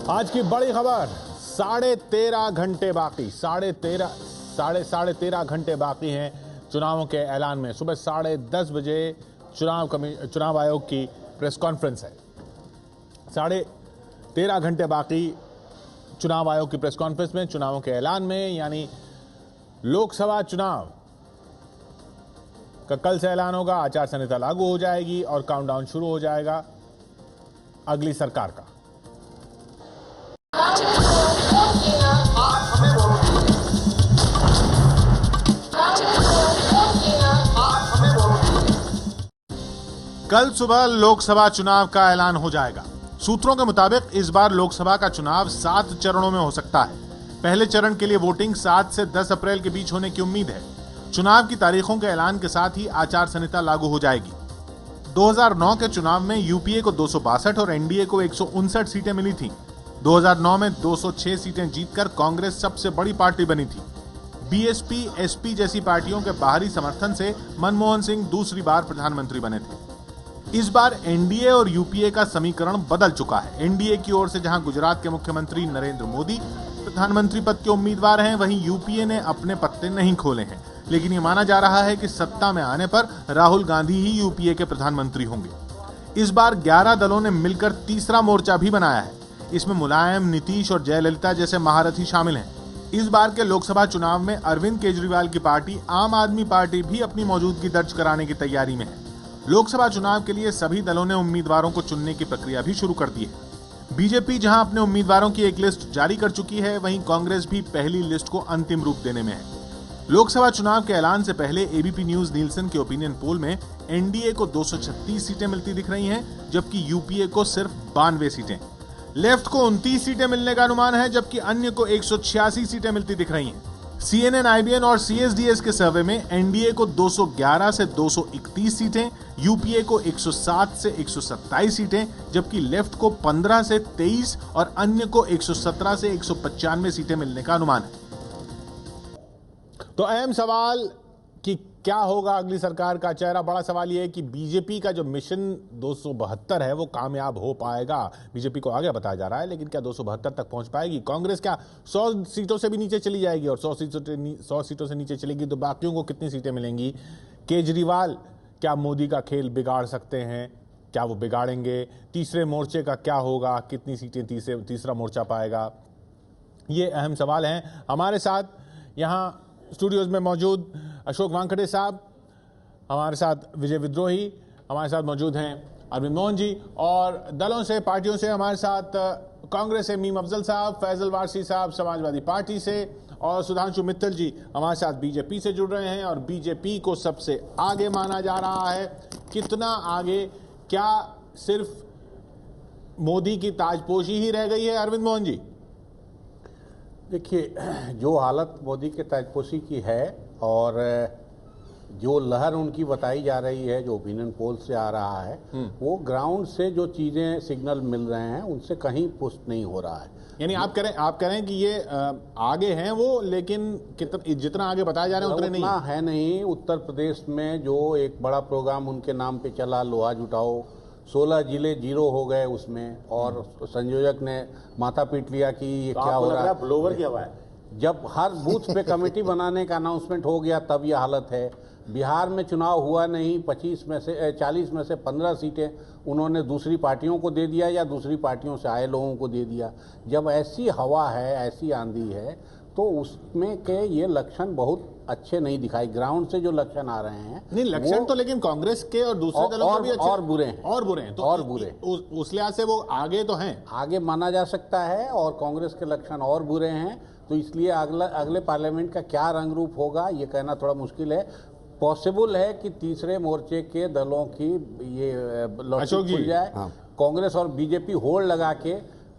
आज की बड़ी खबर, 13.5 घंटे बाकी, साढ़े तेरह घंटे बाकी हैं चुनावों के ऐलान में। सुबह 10:30 बजे चुनाव आयोग की प्रेस कॉन्फ्रेंस है। 13.5 घंटे बाकी चुनाव आयोग की प्रेस कॉन्फ्रेंस में चुनावों के ऐलान में, यानी लोकसभा चुनाव का कल से ऐलान होगा। आचार संहिता लागू हो जाएगी और काउंटडाउन शुरू हो जाएगा अगली सरकार का। कल सुबह लोकसभा चुनाव का ऐलान हो जाएगा। सूत्रों के मुताबिक इस बार लोकसभा का चुनाव 7 चरणों में हो सकता है। पहले चरण के लिए वोटिंग 7 से 10 अप्रैल के बीच होने की उम्मीद है। चुनाव की तारीखों के ऐलान के साथ ही आचार संहिता लागू हो जाएगी। 2009 के चुनाव में यूपीए को 262 और एनडीए को 159 सीटें मिली थीं। 2009 में 206 सीटें जीतकर कांग्रेस सबसे बड़ी पार्टी बनी थी। बीएसपी, एसपी जैसी पार्टियों के बाहरी समर्थन से मनमोहन सिंह दूसरी बार प्रधानमंत्री बने थे। इस बार एनडीए और यूपीए का समीकरण बदल चुका है। एनडीए की ओर से जहां गुजरात के मुख्यमंत्री नरेंद्र मोदी प्रधानमंत्री पद के उम्मीदवार हैं, वहीं यूपीए ने अपने पत्ते नहीं खोले हैं। लेकिन ये माना जा रहा है कि सत्ता में आने पर राहुल गांधी ही यूपीए के प्रधानमंत्री होंगे। इस बार 11 दलों ने मिलकर तीसरा मोर्चा भी बनाया है। इसमें मुलायम, नीतीश और जयललिता जैसे महारथी शामिल हैं। इस बार के लोकसभा चुनाव में अरविंद केजरीवाल की पार्टी आम आदमी पार्टी भी अपनी मौजूदगी दर्ज कराने की तैयारी में है। लोकसभा चुनाव के लिए सभी दलों ने उम्मीदवारों को चुनने की प्रक्रिया भी शुरू कर दी है। बीजेपी जहां अपने उम्मीदवारों की एक लिस्ट जारी कर चुकी है, वहीं कांग्रेस भी पहली लिस्ट को अंतिम रूप देने में है। लोकसभा चुनाव के ऐलान से पहले एबीपी न्यूज नीलसन के ओपिनियन पोल में एनडीए को 236 सीटें मिलती दिख रही हैं, जबकि यूपीए को सिर्फ 92 सीटें। लेफ्ट को 29 सीटें मिलने का अनुमान है, जबकि अन्य को 186 सीटें मिलती दिख रही हैं। CNN, IBN और CSDS के सर्वे में एनडीए को 211 से 231 सीटें, यूपीए को 107 से 127 सीटें, जबकि लेफ्ट को 15 से 23 और अन्य को 117 से 195 सीटें मिलने का अनुमान है। तो अहम सवाल कि क्या होगा अगली सरकार का चेहरा। बड़ा सवाल यह है कि बीजेपी का जो मिशन 272 है वो कामयाब हो पाएगा। बीजेपी को आगे बताया जा रहा है, लेकिन क्या 272 तक पहुंच पाएगी? कांग्रेस क्या 100 सीटों से भी नीचे चली जाएगी? और 100 सीटों से नीचे चलेगी तो बाकियों को कितनी सीटें मिलेंगी? केजरीवाल क्या मोदी का खेल बिगाड़ सकते हैं? क्या वो बिगाड़ेंगे? तीसरे मोर्चे का क्या होगा? कितनी सीटें तीसरा मोर्चा पाएगा? ये अहम सवाल हैं। हमारे साथ यहाँ स्टूडियोज में मौजूद अशोक वानखेड़े साहब, हमारे साथ विजय विद्रोही, हमारे साथ मौजूद हैं अरविंद मोहन जी, और दलों से, पार्टियों से हमारे साथ कांग्रेस से मीम अफजल साहब, फैजल वारसी साहब समाजवादी पार्टी से, और सुधांशु मित्तल जी हमारे साथ बीजेपी से जुड़ रहे हैं। और बीजेपी को सबसे आगे माना जा रहा है। कितना आगे? क्या सिर्फ मोदी की ताजपोशी ही रह गई है अरविंद मोहन जी? देखिए, जो हालत मोदी के ताजपोशी की है और जो लहर उनकी बताई जा रही है, जो ओपिनियन पोल से आ रहा है, वो ग्राउंड से जो चीजें सिग्नल मिल रहे हैं उनसे कहीं पुष्ट नहीं हो रहा है। यानी आप कह रहे हैं कि ये आगे हैं वो, लेकिन जितना आगे बताया जा रहा है उतना नहीं है। नहीं, उत्तर प्रदेश में जो एक बड़ा प्रोग्राम उनके नाम पे चला, लोहा जुटाओ, 16 जिले 0 हो गए उसमें, और संयोजक ने माथा पीट लिया कि ये क्या हो रहा है। ब्लोवर की हवा है। जब हर बूथ पे कमेटी बनाने का अनाउंसमेंट हो गया तब यह हालत है। बिहार में चुनाव हुआ नहीं, 40 में से 15 सीटें उन्होंने दूसरी पार्टियों को दे दिया या दूसरी पार्टियों से आए लोगों को दे दिया। जब ऐसी हवा है, ऐसी आंधी है, तो उसमें के ये लक्षण बहुत अच्छे नहीं दिखाई। ग्राउंड से जो लक्षण आ रहे हैं, नहीं लक्षण तो, लेकिन कांग्रेस के और दूसरे दलों के भी अच्छे और बुरे हैं, तो और बुरे उस लिहाज से वो आगे तो हैं, आगे माना जा सकता है। और कांग्रेस के लक्षण और बुरे हैं, तो इसलिए अगले पार्लियामेंट का क्या रंग रूप होगा ये कहना थोड़ा मुश्किल है। पॉसिबल है कि तीसरे मोर्चे के दलों की ये लॉटरी खुल जाए। हाँ। कांग्रेस और बीजेपी होल्ड लगा के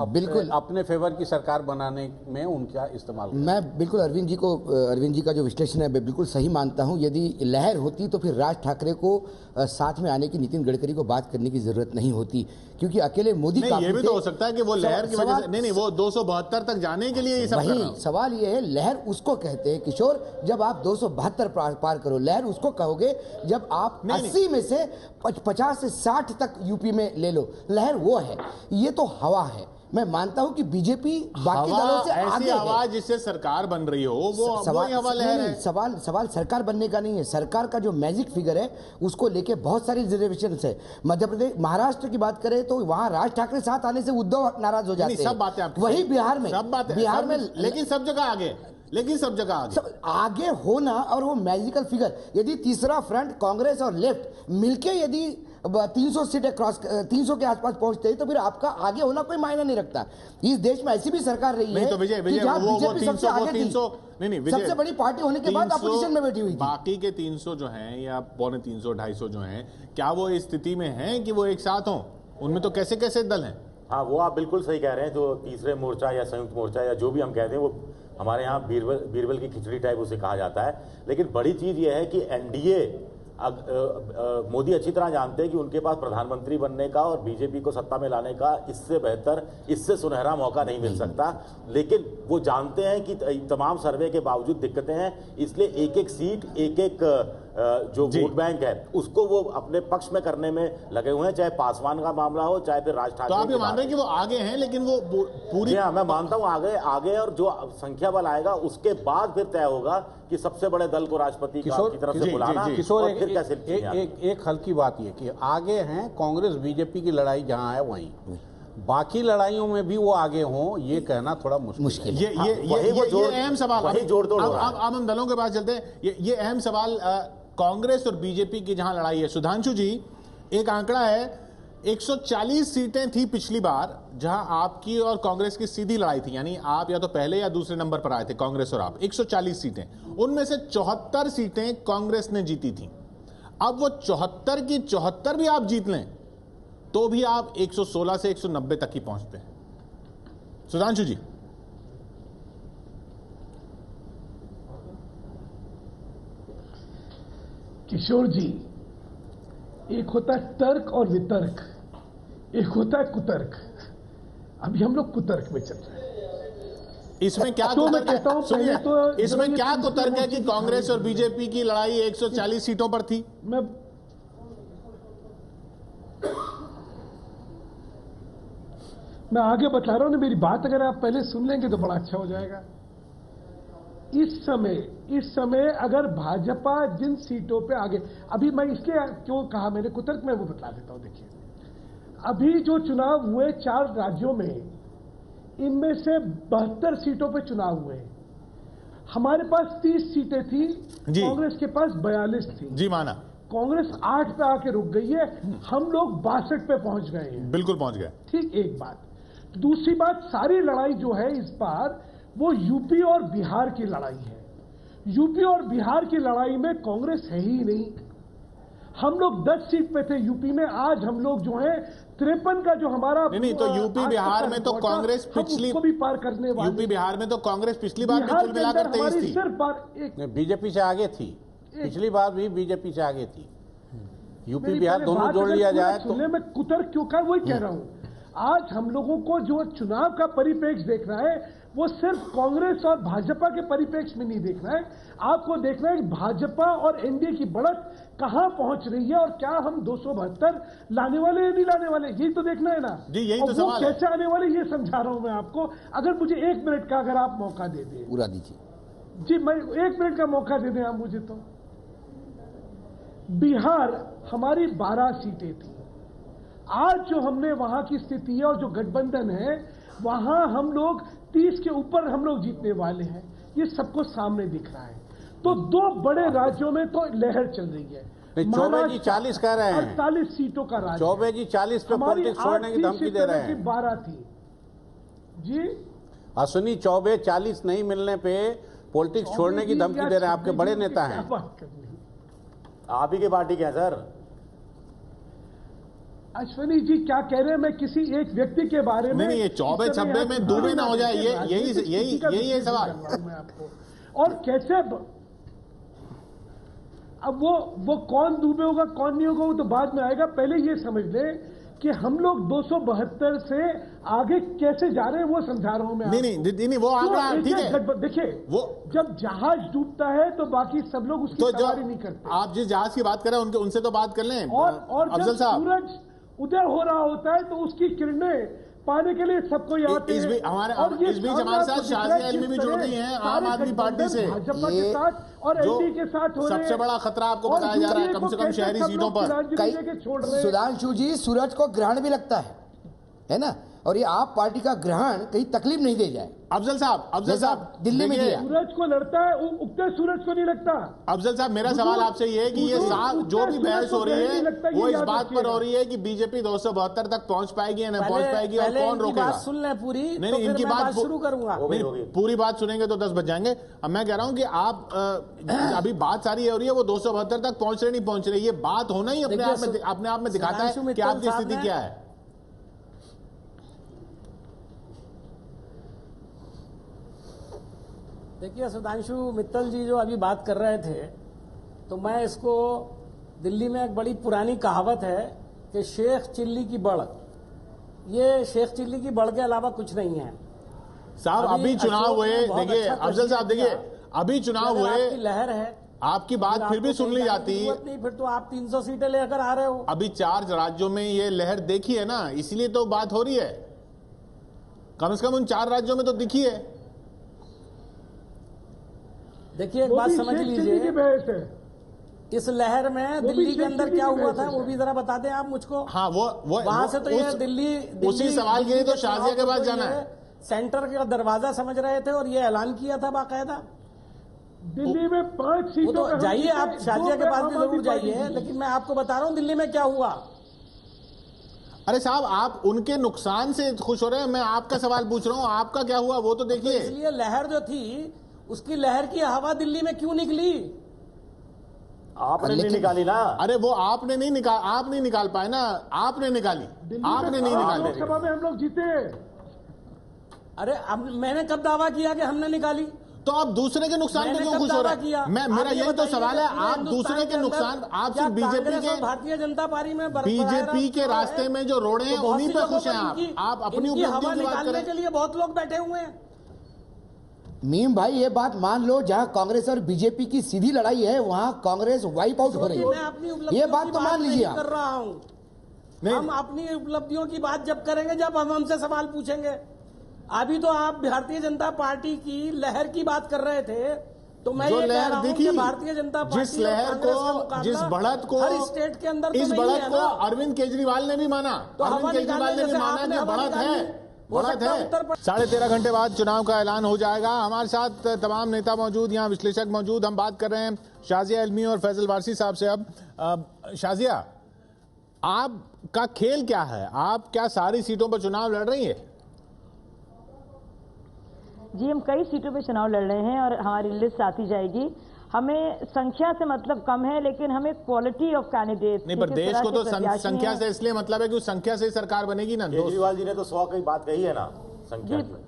बिल्कुल अपने फेवर की सरकार बनाने में उनका इस्तेमाल। मैं बिल्कुल अरविंद जी का जो विश्लेषण है मैं बिल्कुल सही मानता हूं। यदि लहर होती तो फिर राज ठाकरे को साथ में आने की, नितिन गडकरी को बात करने की जरूरत नहीं होती, क्योंकि अकेले मोदी का ये भी तो हो सकता है कि वो लहर की वजह से नहीं, वो 272 तक जाने के लिए ये सब वही सवाल ये है। लहर उसको कहते हैं किशोर, जब आप 272 पार करो। लहर उसको कहोगे जब आप 80 में से 50 से 60 तक यूपी में ले लो। लहर वो है, ये तो हवा है। मैं मानता हूं कि बीजेपी बाकी दलों से ऐसी आगे आवाज है। जिससे सरकार बन रही हो वो वही हवा लहर नहीं, है। सवाल सरकार बनने का नहीं है। सरकार का जो मैजिक फिगर है उसको लेके बहुत सारी रिजर्वेशन है। मध्य प्रदेश, महाराष्ट्र की बात करें तो वहां राज ठाकरे साथ आने से उद्धव नाराज हो जाते हैं। सब बातें आपकी वही सही। बिहार में, सब बातें बिहार में, लेकिन सब जगह आगे, लेकिन सब जगह आगे सब आगे होना और वो मैजिकल फिगर, यदि तीसरा फ्रंट कांग्रेस और लेफ्ट मिलके यदि 300 सीटें क्रॉस 300 के आसपास पहुंचते हैं तो फिर आपका आगे होना कोई मायना नहीं रखता। इस देश में ऐसी भी सरकार रही नहीं है तो विजय कि जहां बीजेपी सबसे आगे थी, 300 नहीं विजय, सबसे बड़ी पार्टी होने के बाद 300 अपोजिशन में बैठी हुई थी। बाकी के 300 जो हैं या पौने 300 250 जो हैं, क्या वो इस स्थिति में हैं कि वो एक साथ हों? उनमें तो कैसे कैसे दल हैं। हाँ, वो आप बिल्कुल सही कह रहे हैं। जो तीसरे मोर्चा या संयुक्त मोर्चा या जो भी हम कहते हैं, वो हमारे यहाँ बीरबल की खिचड़ी टाइप उसे कहा जाता है। लेकिन बड़ी चीज ये है कि एनडीए, मोदी अच्छी तरह जानते हैं कि उनके पास प्रधानमंत्री बनने का और बीजेपी को सत्ता में लाने का इससे बेहतर, इससे सुनहरा मौका नहीं मिल सकता। लेकिन वो जानते हैं कि तमाम सर्वे के बावजूद दिक्कतें हैं, इसलिए एक एक सीट, एक एक जो वोट बैंक है उसको वो अपने पक्ष में करने में लगे हुए हैं, चाहे पासवान का मामला हो, चाहे फिर राज ठाकरे। तो आप ये मान रहे हैं कि वो आगे हैं, लेकिन वो पूरी। हाँ, मैं मानता हूं आगे और जो संख्या बल आएगा उसके बाद फिर तय होगा कि सबसे बड़े दल को राष्ट्रपति की तरफ से बुलाना। किशोर, और फिर कैसे एक हल्की बात ये कि आगे हैं कांग्रेस बीजेपी की लड़ाई जहां है वहीं, बाकी लड़ाइयों में भी वो आगे हों, ये कहना थोड़ा मुश्किल है। ये अहम सवाल। वही जोड़ तोड़ हो रहा है। अब हम दलों के पास चलते हैं। ये अहम सवाल, कांग्रेस और बीजेपी की जहां लड़ाई है, सुधांशु जी, एक आंकड़ा है 140 सीटें थी पिछली बार जहां आपकी और कांग्रेस की सीधी लड़ाई थी, यानी आप या तो पहले या दूसरे नंबर पर आए थे, कांग्रेस और आप। 140 सीटें, उनमें से 74 सीटें कांग्रेस ने जीती थी। अब वो 74 की 74 भी आप जीत लें तो भी आप 116 से 190 तक ही पहुंचते हैं। सुधांशु जी। किशोर जी, एक होता है तर्क और वितर्क, एक होता है कुतर्क। अभी हम लोग कुतर्क में चल रहे हैं। इसमें क्या तो मैं कुतर्क है? कहता हूं, सुनिए, पहले तो इसमें क्या कुतर्क है कि कांग्रेस और बीजेपी की लड़ाई 140 सीटों पर थी? मैं आगे बता रहा हूं ना, मेरी बात अगर आप पहले सुन लेंगे तो बड़ा अच्छा हो जाएगा। इस समय अगर भाजपा जिन सीटों पे आगे, अभी मैं इसलिए क्यों कहा मैंने कुतर्क में, वो बता देता हूं। देखिए, अभी जो चुनाव हुए 4 राज्यों में, इनमें से 72 सीटों पे चुनाव हुए। हमारे पास 30 सीटें थी, कांग्रेस के पास 42 थी। जी माना। कांग्रेस 8 पे आके रुक गई है, हम लोग 62 पे पहुंच गए हैं। बिल्कुल पहुंच गए। ठीक, एक बात। दूसरी बात, सारी लड़ाई जो है इस बार वो यूपी और बिहार की लड़ाई है। यूपी और बिहार की लड़ाई में कांग्रेस है ही नहीं। हम लोग 10 सीट पे थे यूपी में, आज हम लोग जो है 53 का जो हमारा नहीं तो यूपी बिहार में तो कांग्रेस पिछली को भी पार करने वाले। यूपी बिहार में तो कांग्रेस पिछली बार भी कुल मिलाकर 23 थी। सिर्फ बीजेपी से आगे थी, पिछली बार भी बीजेपी से आगे थी। यूपी बिहार दोनों जोड़ लिया जाए तो। मैं कुतर्क क्यों कहा, वही कह रहा हूं। आज हम लोगों को जो चुनाव का परिप्रेक्ष्य देखना है वो सिर्फ कांग्रेस और भाजपा के परिप्रेक्ष्य में नहीं देखना है, आपको देखना है कि भाजपा और एनडीए की बढ़त कहां पहुंच रही है और क्या हम 272 लाने वाले या नहीं लाने वाले, यही तो देखना है ना जी। यही तो सवाल है। कैसे आने वाले ये समझा रहा हूं मैं आपको। अगर मुझे 1 मिनट का अगर आप मौका दे दें, पूरा दीजिए जी, मैं 1 मिनट का मौका दे दें आप मुझे। तो बिहार हमारी 12 सीटें थी, आज जो हमने वहां की स्थिति है और जो गठबंधन है वहां हम लोग 30 के ऊपर हम लोग जीतने वाले हैं, ये सबको सामने दिख रहा है। तो 2 बड़े राज्यों में तो लहर चल रही है। चौबे जी 40 कह रहे हैं, 48 सीटों का राज्य। चौबे जी 40 पे पॉलिटिक्स छोड़ने की धमकी दे रहे हैं। 12 थी जी। अश्विनी चौबे 40 नहीं मिलने पे पॉलिटिक्स छोड़ने की धमकी दे रहे हैं, आपके बड़े नेता हैं। आप ही की पार्टी के हैं सर। अश्विनी जी क्या कह रहे हैं, मैं किसी एक व्यक्ति के बारे में नहीं, ये 24-26 में डूबे ना हो जाए, यही है सवाल। मैं आपको और कैसे, अब वो कौन डूबे होगा कौन नहीं होगा वो तो बाद में आएगा। पहले ये समझ ले कि हम लोग 272 से आगे कैसे जा रहे हैं, वो समझा रहा हूं मैं। नहीं, वो आंकड़ा ठीक है। देखिए, वो जब जहाज डूबता है तो बाकी सब लोग उसकी सवारी नहीं करते। आप जिस जहाज की बात कर रहे हैं उनसे तो बात कर लें। और जब सूरज उदय हो रहा होता है तो उसकी किरणें पाने के लिए सबको यहाँ पे इस बीच हमारे और ये इस बीच हमारे साथ शाजिया इल्मी भी जुड़ गई हैं आम आदमी पार्टी से, भाजपा के साथ और जो एनडीए के साथ हो रहे हैं। सबसे बड़ा खतरा आपको बताया जा रहा है कम से कम शहरी सीटों पर। कई सुधांशु जी, सूरज को ग्रहण भी लगता है ना, और ये आप पार्टी का ग्रहण कहीं तकलीफ नहीं दे जाए। अफजल साहब दिल्ली में देखिए, सूरज को लड़ता है, उगते सूरज को नहीं लगता। अफजल साहब मेरा सवाल आपसे ये है कि ये जो भी बहस हो रही है वो इस बात पर हो रही है कि बीजेपी 272 तक पहुंच पाएगी या नहीं पहुंच पाएगी और कौन रोकेगा? बात सुन ले पूरी, नहीं तो इनकी बात शुरू करूंगा। पूरी बात सुनेंगे तो 10 बज जाएंगे। अब मैं कह रहा हूं कि आप अभी बात सारी हो रही है वो 272 तक पहुंच रहे नहीं पहुंच रहे, ये बात होना ही अपने आप में दिखाता है कि आपकी स्थिति क्या है। देखिए सुधांशु मित्तल जी जो अभी बात कर रहे थे, तो मैं इसको, दिल्ली में एक बड़ी पुरानी कहावत है कि शेख चिल्ली की बड़, ये शेख चिल्ली की बड़ के अलावा कुछ नहीं है साहब। अभी चुनाव हुए, देखिए अफजल साहब, देखिए अभी चुनाव हुए, लहर है, आपकी बात फिर भी सुन ली जाती नहीं, फिर तो आप 300 सीटें लेकर आ रहे हो। अभी 4 राज्यों में ये लहर देखी है ना, इसीलिए तो बात हो रही है। कम से कम उन 4 राज्यों में तो दिखी है। देखिए एक बात समझ लीजिए, इस लहर में दिल्ली के अंदर क्या हुआ था वो भी जरा बता दें आप मुझको। हाँ वो वहां से तो ये दिल्ली उसी सवाल के लिए तो शाजिया के पास जाना है। सेंटर का दरवाजा समझ रहे थे और ये ऐलान किया था बाकायदा। दिल्ली में 5 सीटों तो जाइए आप शाजिया के पास भी जरूर जाइए, लेकिन मैं आपको बता रहा हूँ दिल्ली में क्या हुआ। अरे साहब आप उनके नुकसान से खुश हो रहे हैं, मैं आपका सवाल पूछ रहा हूँ आपका क्या हुआ वो तो देखिए। इसलिए लहर जो थी, उसकी लहर की हवा दिल्ली में क्यों निकली? आपने नहीं निकाली ना। अरे वो आपने नहीं निकाल, आप नहीं निकाल पाए ना, आपने निकाली, आपने नहीं निकाली। लोकसभा में हम लोग जीते। अरे अब मैंने कब दावा किया कि हमने निकाली? तो आप दूसरे के नुकसान पे क्यों खुश हो रहे हैं? मेरा यही तो सवाल है, आप दूसरे के नुकसान, आप सिर्फ बीजेपी के, भारतीय जनता पार्टी में बीजेपी के रास्ते में जो रोड़े हैं उन्हीं पे खुश हैं आप अपनी उपलब्धियों की बात करें। के लिए बहुत लोग बैठे हुए हैं। मीम भाई ये बात मान लो, जहां कांग्रेस और बीजेपी की सीधी लड़ाई है वहां कांग्रेस वाइप आउट हो रही है, ये बात तो मान लीजिए आप। कर रहा हूं, हम अपनी उपलब्धियों की बात जब करेंगे जब हम हमसे सवाल पूछेंगे। अभी तो आप भारतीय जनता पार्टी की लहर की बात कर रहे थे, तो मैं ये कह रहा हूं कि भारतीय जनता पार्टी जिस लहर को, जिस बढ़त को, हर स्टेट के अंदर इस बढ़त को अरविंद केजरीवाल ने भी माना, अरविंद केजरीवाल ने भी माना कि बढ़त है, बढ़त है। 13.5 घंटे बाद चुनाव का ऐलान हो जाएगा। हमारे साथ तमाम नेता मौजूद, यहाँ विश्लेषक मौजूद। हम बात कर रहे हैं शाजिया इल्मी और फैसल वारसी साहब से। अब शाजिया, आपका खेल क्या है? आप क्या सारी सीटों पर चुनाव लड़ रही है? जी हम कई सीटों पे चुनाव लड़ रहे हैं और हमारी लिस्ट आती जाएगी। हमें संख्या से मतलब कम है, लेकिन हमें क्वालिटी ऑफ कैंडिडेट नहीं, पर देश को तो संख्या से इसलिए मतलब है कि उस संख्या से सरकार बनेगी ना। केजरीवाल जी ने तो 100 की बात कही है ना संख्या में।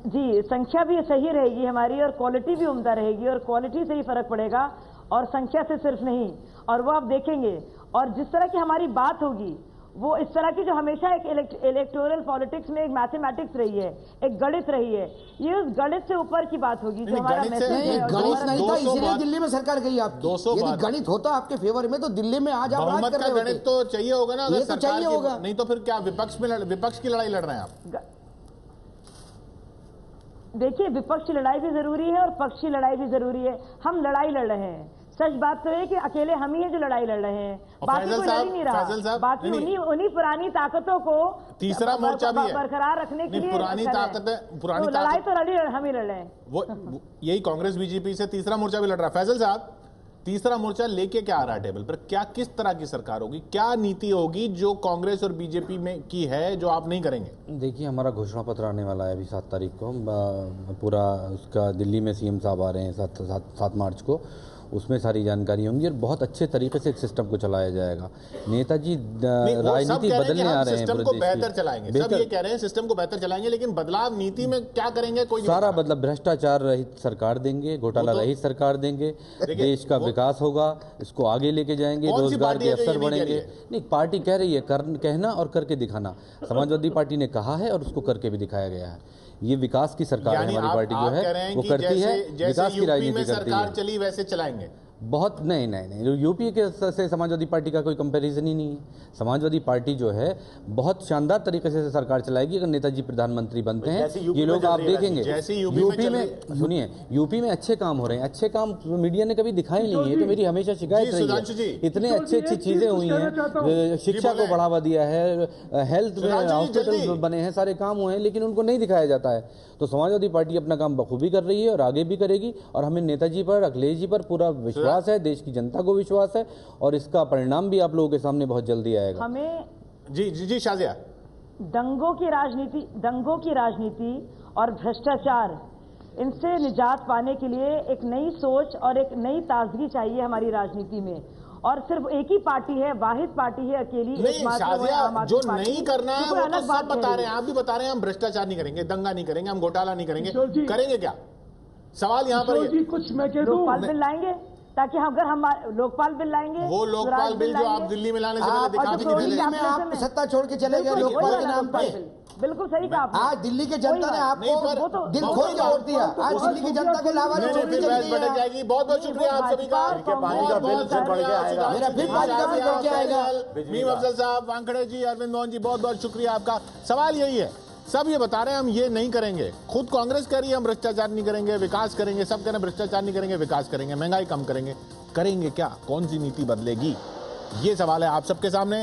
जी संख्या भी सही रहेगी हमारी और क्वालिटी भी उम्दा रहेगी, और क्वालिटी से ही फर्क पड़ेगा और संख्या से सिर्फ नहीं। और वो आप देखेंगे, और जिस तरह की हमारी बात होगी वो इस तरह की जो हमेशा एक इलेक्टोरल पॉलिटिक्स में एक मैथमेटिक्स रही है, एक गणित रही है, ये उस गणित से ऊपर की बात होगी जो हमारा मैसेज है। गणित नहीं था, इसीलिए दिल्ली में सरकार गई आपकी। यदि गणित होता आपके फेवर में तो दिल्ली में आज आप राज कर रहे होते। गणित तो चाहिए होगा ना, ये तो चाहिए होगा, नहीं तो फिर क्या विपक्ष की लड़ाई लड़ रहे हैं आप? देखिए विपक्ष की लड़ाई भी जरूरी है और पक्ष की लड़ाई भी जरूरी है। हम लड़ाई लड़ रहे हैं। सच बात तो है कि अकेले हम ही हैं जो लड़ाई लड़ रहे हैं, बाकी कोई लड़ ही नहीं रहा। बाकी उन्हीं पुरानी ताकतों को तीसरा मोर्चा भी है बरकरार रखने के लिए पुरानी लड़ाई तो हम ही लड़ रहे हैं। वो यही कांग्रेस बीजेपी से तीसरा मोर्चा भी लड़ रहा है। फैसल साहब, तीसरा मोर्चा लेके क्या आ रहा है टेबल पर? क्या किस तरह की सरकार होगी, क्या नीति होगी जो कांग्रेस और बीजेपी में की है जो आप नहीं करेंगे? देखिए हमारा घोषणा पत्र आने वाला है अभी 7 तारीख को, पूरा उसका दिल्ली में सीएम साहब आ रहे हैं 7 मार्च को, उसमें सारी जानकारी होंगी और बहुत अच्छे तरीके से एक सिस्टम को चलाया जाएगा। नेताजी राजनीति बदलने आ रहे हैं, सिस्टम को बेहतर चलाएंगे, सब ये कह रहे हैं सिस्टम को बेहतर चलाएंगे, लेकिन बदलाव नीति में क्या करेंगे कोई सारा बदलाव भ्रष्टाचार रहित सरकार देंगे, घोटाला रहित सरकार देंगे, देश का विकास होगा, इसको आगे लेके जाएंगे, रोजगार के अवसर बढ़ेंगे। नहीं, पार्टी कह रही है, कहना और करके दिखाना। समाजवादी पार्टी ने कहा है और उसको करके भी दिखाया गया है। ये विकास की सरकार है हमारी पार्टी जो है वो करती है, विकास की राजनीति करती है। सरकार चली वैसे चलाएंगे, बहुत नहीं, यूपी के से समाजवादी पार्टी का कोई कंपैरिजन ही नहीं है। समाजवादी पार्टी जो है बहुत शानदार तरीके से सरकार चलाएगी अगर नेताजी प्रधानमंत्री बनते हैं। ये लोग आप देखेंगे यूपी में, सुनिए, यूपी में अच्छे काम हो रहे हैं, अच्छे काम मीडिया ने कभी दिखाई नहीं है, तो मेरी हमेशा शिकायत रही है। इतने अच्छी चीजें हुई हैं, शिक्षा को बढ़ावा दिया है, हेल्थ में हॉस्पिटल बने हैं, सारे काम हुए हैं, लेकिन उनको नहीं दिखाया जाता है। तो समाजवादी पार्टी अपना काम बखूबी कर रही है और आगे भी करेगी, और हमें नेताजी पर, अखिलेश जी पर पूरा विश्वास है, देश की जनता को विश्वास है, और इसका परिणाम भी आप लोगों के सामने बहुत जल्दी आएगा। हमें जी शाजिया, दंगों की राजनीति और भ्रष्टाचार, इनसे निजात पाने के लिए एक नई सोच और एक नई ताजगी चाहिए हमारी राजनीति में। और सिर्फ एक ही पार्टी है, वाहिद पार्टी है, अकेली नहीं। शाजिया, जो नहीं करना है वो तो सब बता रहे हैं, आप भी बता रहे हैं हम भ्रष्टाचार नहीं करेंगे, दंगा नहीं करेंगे, हम घोटाला नहीं करेंगे, करेंगे क्या? सवाल यहाँ पर जी कुछ मैं कह दूं, लोकपाल बिल लाएंगे, ताकि अगर हम लोकपाल बिल लाएंगे, वो लोकपाल बिल जो आप दिल्ली में लाने से पहले दिखा भी नहीं दिल्ली में आप सत्ता छोड़ के चले गए लोकपाल के नाम पे। बिल्कुल सही कहा आपने। आज दिल्ली की जनता ने आपको दिल खोल के वोट दिया। आज दिल्ली की जनता को लावारिस छोड़ के चली बढ़ जाएगी। बहुत बहुत शुक्रिया आप सभी का। पानी का बिल फिर बढ़ के आएगा, मेरा फिर पानी का बिल बढ़ के आएगा। मीम अफजल साहब, वानखेड़े जी, अरविंद मोहन जी, बहुत बहुत शुक्रिया आपका। सवाल यही है, सब ये बता रहे हैं हम ये नहीं करेंगे, खुद कांग्रेस कह रही है हम भ्रष्टाचार नहीं करेंगे, विकास करेंगे, सब कह रहे हैं भ्रष्टाचार नहीं करेंगे, विकास करेंगे, महंगाई कम करेंगे। करेंगे क्या? कौन सी नीति बदलेगी? ये सवाल है आप सबके सामने।